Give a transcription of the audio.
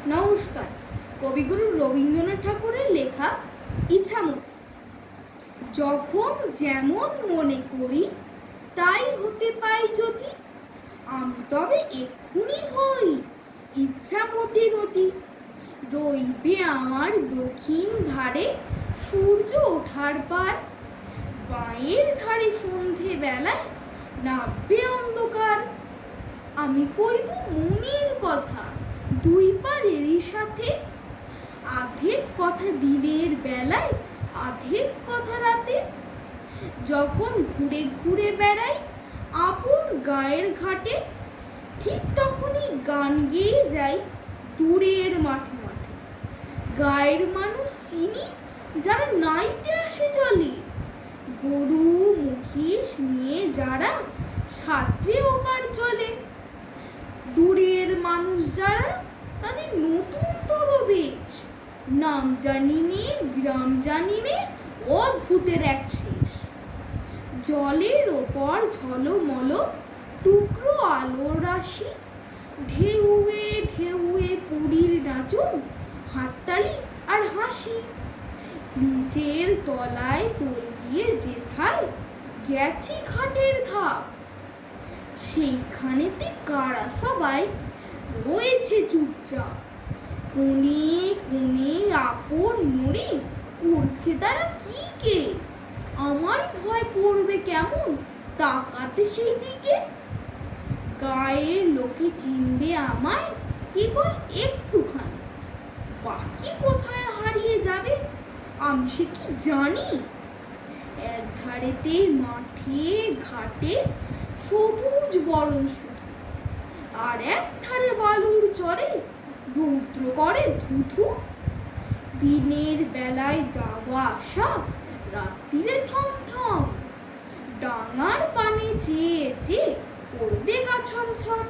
নমস্কার। কবিগুরু রবীন্দ্রনাথ ঠাকুরের লেখা ইছামতি। যখন যেমন মনে করি তাই হতে পাই যদি, আমি তবে এক্ষুনি হই ইচ্ছামতিমতি। রইবে আমার দক্ষিণ ধারে সূর্য ওঠার পার, বাঁয়ের ধারে সন্ধে বেলায় নামবে অন্ধকার। আমি কইব মনের কথা দুই পারেরই সাথে, আধেক কথা দিনের বেলায় আধেক কথা রাতে। যখন ঘুরে ঘুরে বেড়াই আপন গায়ের ঘাটে, ঠিক তখনই গান গেয়ে যাই দূরের মাঠে মাঠে। গায়ের মানুষ চিনি যারা নাইতে আসে জলে, গরু মহিষ নিয়ে যারা সাঁতরে ওপার চলে। দূরের মানুষ যারা তাদের নতুন তরবেশ, নাম জানি নে গ্রাম জানি নে, অদ্ভুতের এক শেষ। জলের ওপর ঝলমল টুকরো আলোর রাশি, ঢেউয়ে ঢেউয়ে পুরীর নাচন, হাততালি আর হাসি। নিচের তলায় তলিয়ে যেথায় গেছি ঘাটের ধাপ, সেইখানেতে কারা সবাই রয়েছে চুপচাপ। কোণে কোণে আপন মনে করছে তারা কি কে, আমারই ভয় করবে কেমন তাকাতে সেই দিকে। গায়ের লোকে চিনবে আমায় কেবল একটুখানি, বাকি কোথায় হারিয়ে যাবে আমি সে কি জানি। এক ধারেতে মাঠে ঘাটে সবুজ বরণ শুধু, আর এক ধারে বালুর চরে রৌদ্র করে ধুধু। দিনের বেলায় যাওয়া আসা, রাত্রিরে থমথম, ডাঙার পানে চেয়ে চেয়ে পড়বে গা ছমছম।